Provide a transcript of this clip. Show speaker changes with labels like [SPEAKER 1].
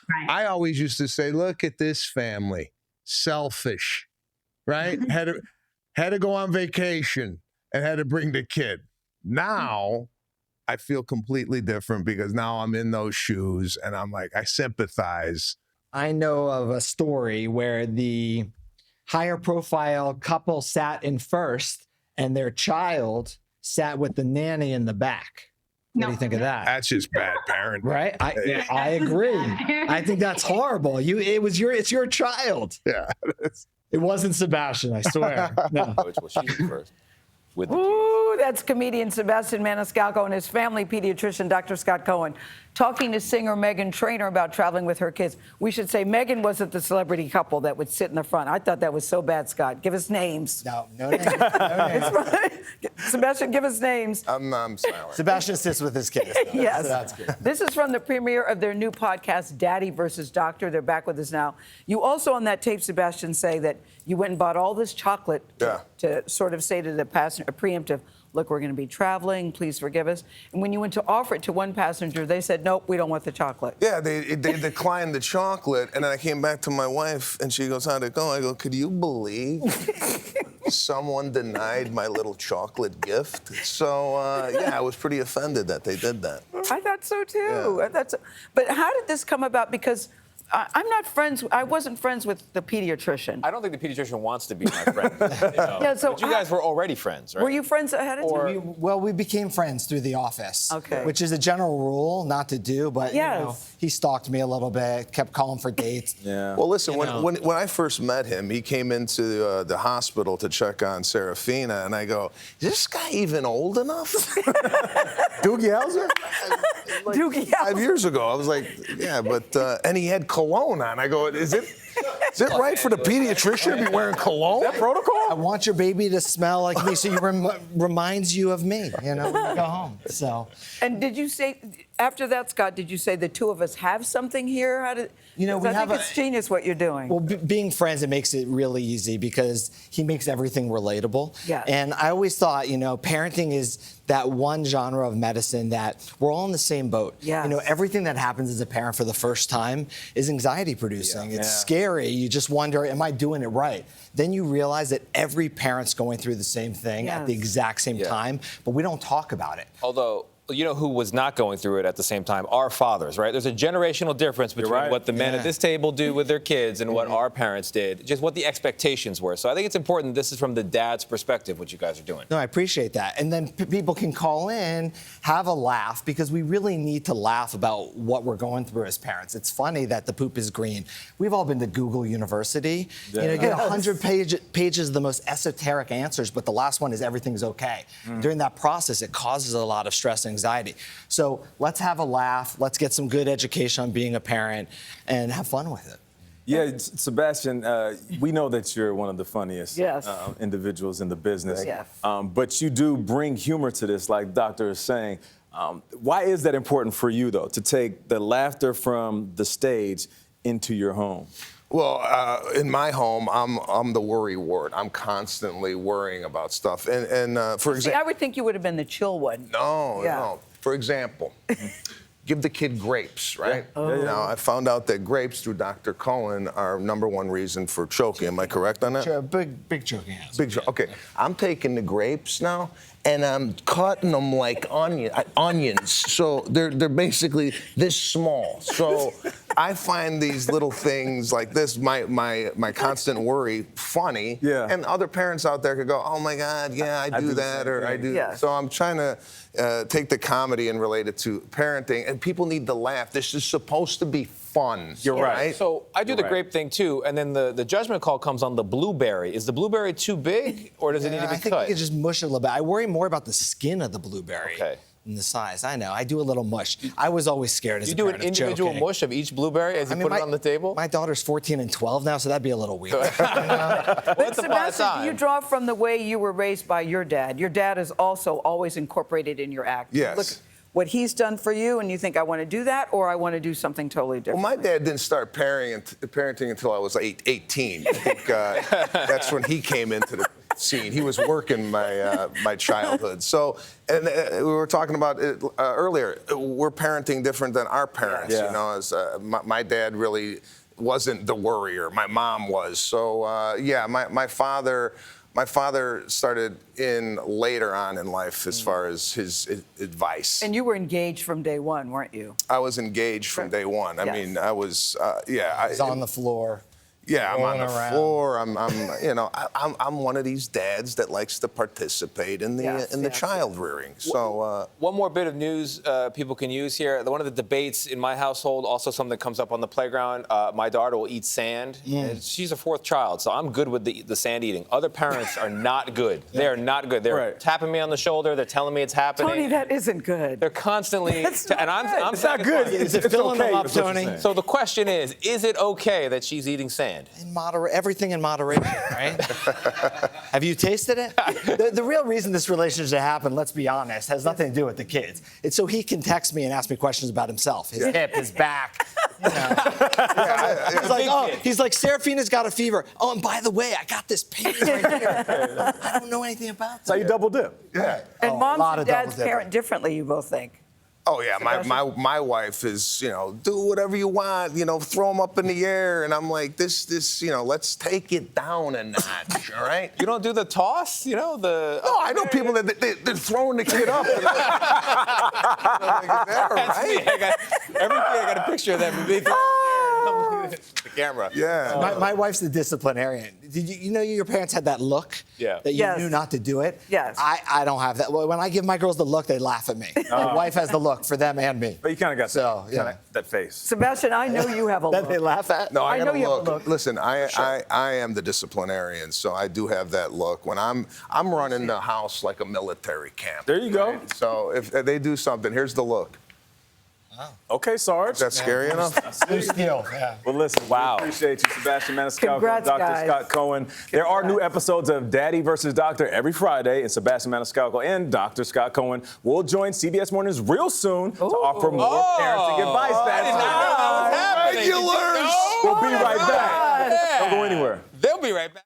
[SPEAKER 1] Right.
[SPEAKER 2] I always used to say, look at this family, selfish, right? had to go on vacation and had to bring the kid. Now I feel completely different because now I'm in those shoes and I'm like, I sympathize.
[SPEAKER 3] I know of a story where the higher profile couple sat in first and their child sat with the nanny in the back. What do you think of that?
[SPEAKER 2] That's just bad parenting.
[SPEAKER 3] Right? I agree. I think that's horrible. It's your child.
[SPEAKER 2] Yeah.
[SPEAKER 3] It wasn't Sebastian, I swear. No.
[SPEAKER 4] Well, she's first.
[SPEAKER 5] Ooh, that's comedian Sebastian Maniscalco and his family pediatrician, Dr. Scott Cohen, talking to singer Meghan Trainor about traveling with her kids. We should say Meghan wasn't the celebrity couple that would sit in the front. I thought that was so bad, Scott. Give us names.
[SPEAKER 3] No names. No names.
[SPEAKER 5] Sebastian, give us names.
[SPEAKER 2] I'm silent.
[SPEAKER 3] Sebastian sits with his kids.
[SPEAKER 5] Yes.
[SPEAKER 3] So that's good.
[SPEAKER 5] This is from the premiere of their new podcast, Daddy versus Doctor. They're back with us now. You also on that tape, Sebastian, say that you went and bought all this chocolate to sort of say to the passenger, a preemptive, look, we're going to be traveling, please forgive us. And when you went to offer it to one passenger, they said, nope, we don't want the chocolate.
[SPEAKER 6] Yeah, they declined the chocolate, and then I came back to my wife, and she goes, how'd it go? I go, could you believe someone denied my little chocolate gift? So, yeah, I was pretty offended that they did that.
[SPEAKER 5] I thought so, too.
[SPEAKER 6] Yeah.
[SPEAKER 5] But how did this come about? Because I wasn't friends with the pediatrician.
[SPEAKER 4] I don't think the pediatrician wants to be my friend.
[SPEAKER 5] Yeah, so
[SPEAKER 4] but you guys were already friends, right?
[SPEAKER 5] Were you friends ahead of time?
[SPEAKER 3] We became friends through the office.
[SPEAKER 5] Okay.
[SPEAKER 3] Which is a general rule not to do, but he stalked me a little bit, kept calling for dates.
[SPEAKER 4] Yeah.
[SPEAKER 6] Well, listen, when I first met him, he came into the hospital to check on Serafina, and I go, is this guy even old enough?
[SPEAKER 2] Doogie Howser?
[SPEAKER 5] Doogie Howser.
[SPEAKER 6] 5 years ago. I was like, yeah, but, and he had cologne on. I go, is it right for the pediatrician to be wearing cologne?
[SPEAKER 4] Is that protocol?
[SPEAKER 3] I want your baby to smell like me, so you reminds you of me, when you go home. So.
[SPEAKER 5] And did you say, after that, Scott, did you say the two of us have something here? How did,
[SPEAKER 3] we
[SPEAKER 5] I
[SPEAKER 3] have
[SPEAKER 5] think it's genius what you're doing.
[SPEAKER 3] Well, being friends, it makes it really easy because he makes everything relatable.
[SPEAKER 5] Yeah.
[SPEAKER 3] And I always thought, parenting is that one genre of medicine that we're all in the same boat.
[SPEAKER 5] Yes.
[SPEAKER 3] Everything that happens as a parent for the first time is anxiety producing. It's scary. You just wonder, am I doing it right? Then you realize that every parent's going through the same thing at the exact same time, but we don't talk about it.
[SPEAKER 4] Although, you know who was not going through it at the same time? Our fathers, right? There's a generational difference between what the men at this table do with their kids and what our parents did, just what the expectations were. So I think it's important this is from the dad's perspective, what you guys are doing.
[SPEAKER 3] No, I appreciate that. And then people can call in, have a laugh, because we really need to laugh about what we're going through as parents. It's funny that the poop is green. We've all been to Google University. You get 100 pages of the most esoteric answers, but the last one is everything's okay. During that process, it causes a lot of stress and anxiety. So let's have a laugh. Let's get some good education on being a parent and have fun with it.
[SPEAKER 7] Yeah, Sebastian, we know that you're one of the funniest individuals in the business.
[SPEAKER 5] Yes.
[SPEAKER 7] But you do bring humor to this, like Doctor is saying. Why is that important for you, though, to take the laughter from the stage into your home?
[SPEAKER 6] Well, in my home, I'm the worry ward. I'm constantly worrying about stuff. And for example,
[SPEAKER 5] I would think you would have been the chill one.
[SPEAKER 6] No. For example, give the kid grapes, right? Now, I found out that grapes, through Dr. Cohen, are #1 reason for choking. Am I correct on that?
[SPEAKER 3] Sure, big choking.
[SPEAKER 6] Okay. I'm taking the grapes now, and I'm cutting them like onions. So they're basically this small. So I find these little things like this, my constant worry, funny.
[SPEAKER 7] Yeah.
[SPEAKER 6] And other parents out there could go, oh my God, yeah, I do that, or I do.
[SPEAKER 5] Yeah.
[SPEAKER 6] So I'm trying to take the comedy and relate it to parenting, and people need to laugh. This is supposed to be fun.
[SPEAKER 4] You're right. So I do the grape thing too, and then the judgment call comes on the blueberry. Is the blueberry too big, or does it need to be
[SPEAKER 3] I think
[SPEAKER 4] cut?
[SPEAKER 3] you can just mush it a little bit. I worry more about the skin of the blueberry than the size. I know. I do a little mush. I was always scared as a parent
[SPEAKER 4] You do an individual
[SPEAKER 3] of joking.
[SPEAKER 4] mush of each blueberry as you put it on the table?
[SPEAKER 3] My daughter's 14 and 12 now, so that'd be a little weird.
[SPEAKER 5] But Sebastian, do you draw from the way you were raised by your dad? Your dad is also always incorporated in your act.
[SPEAKER 6] Yes.
[SPEAKER 5] Look what he's done for you, and you think, I want to do that, or I want to do something totally different.
[SPEAKER 6] Well, my dad didn't start parenting until I was 18. I think that's when he came into scene. He was working my childhood. So, and we were talking about it earlier. We're parenting different than our parents.
[SPEAKER 7] Yeah.
[SPEAKER 6] You know, as my dad really wasn't the worrier. My mom was. So yeah, my father started in later on in life as far as his advice.
[SPEAKER 5] And you were engaged from day one, weren't you?
[SPEAKER 6] I was engaged from day one. I mean, I was, yeah.
[SPEAKER 3] He's on the floor.
[SPEAKER 6] Yeah, I'm on the
[SPEAKER 3] rolling around.
[SPEAKER 6] floor. I'm one of these dads that likes to participate in the child rearing. So
[SPEAKER 4] one more bit of news people can use here. One of the debates in my household, also something that comes up on the playground. My daughter will eat sand. And she's a fourth child, so I'm good with the sand eating. Other parents are not good. They are not good. They're tapping me on the shoulder. They're telling me it's happening.
[SPEAKER 5] Tony, that isn't good.
[SPEAKER 4] They're constantly,
[SPEAKER 5] That's not
[SPEAKER 4] I'm
[SPEAKER 7] It's not good.
[SPEAKER 3] Is it
[SPEAKER 7] It's
[SPEAKER 3] filling
[SPEAKER 7] okay,
[SPEAKER 3] them up,
[SPEAKER 7] is what you're
[SPEAKER 3] Tony?
[SPEAKER 7] saying.
[SPEAKER 4] So the question is it okay that she's eating sand?
[SPEAKER 3] Everything in moderation, right? Have you tasted it? The real reason this relationship happened, let's be honest, has nothing to do with the kids. It's so he can text me and ask me questions about himself, his hip, his back. You know. He's like, Serafina's got a fever. Oh, and by the way, I got this pain right here. I don't know anything about that.
[SPEAKER 7] That's how you double dip.
[SPEAKER 6] yeah.
[SPEAKER 5] And
[SPEAKER 3] a
[SPEAKER 5] moms
[SPEAKER 3] lot
[SPEAKER 5] and
[SPEAKER 3] of
[SPEAKER 5] dads
[SPEAKER 3] double-dipping.
[SPEAKER 5] parent differently, you both think.
[SPEAKER 6] Oh yeah, my wife is, do whatever you want, throw them up in the air, and I'm like, this, let's take it down a notch, all right?
[SPEAKER 4] You don't do the toss?
[SPEAKER 6] No, I know people that they're throwing the kid up. Like, is that all
[SPEAKER 4] That's me.
[SPEAKER 6] right?
[SPEAKER 4] I got a picture of that. The camera.
[SPEAKER 6] Yeah.
[SPEAKER 3] My wife's the disciplinarian. Did you know your parents had that look?
[SPEAKER 4] Yeah.
[SPEAKER 3] That you
[SPEAKER 5] Yes.
[SPEAKER 3] knew not to do it?
[SPEAKER 5] Yes.
[SPEAKER 3] I don't have that. When I give my girls the look, they laugh at me. My wife has the look for them and me.
[SPEAKER 7] But you kind of got
[SPEAKER 3] So, yeah.
[SPEAKER 7] that face.
[SPEAKER 5] Sebastian, I know you have a
[SPEAKER 3] That
[SPEAKER 5] look.
[SPEAKER 3] they laugh at?
[SPEAKER 6] No, I
[SPEAKER 5] I
[SPEAKER 6] gotta
[SPEAKER 5] know you have a
[SPEAKER 6] look.
[SPEAKER 5] look.
[SPEAKER 6] Listen, I am the disciplinarian, so I do have that look. When I'm running the house like a military camp.
[SPEAKER 7] There you go.
[SPEAKER 6] Right? So if they do something, here's the look.
[SPEAKER 7] Okay, Sarge.
[SPEAKER 6] Is that scary enough?
[SPEAKER 3] Blue steel, yeah.
[SPEAKER 7] Well, listen,
[SPEAKER 4] Wow.
[SPEAKER 7] we appreciate you, Sebastian Maniscalco,
[SPEAKER 5] Congrats,
[SPEAKER 7] Dr.
[SPEAKER 5] guys.
[SPEAKER 7] Scott Cohen. There are new episodes of Daddy versus Doctor every Friday, and Sebastian Maniscalco and Dr. Scott Cohen will join CBS Mornings real soon to offer more parenting advice.
[SPEAKER 4] I did not know that was happening.
[SPEAKER 6] Regulars.
[SPEAKER 7] We'll be right back. Don't go anywhere.
[SPEAKER 4] They'll be right back.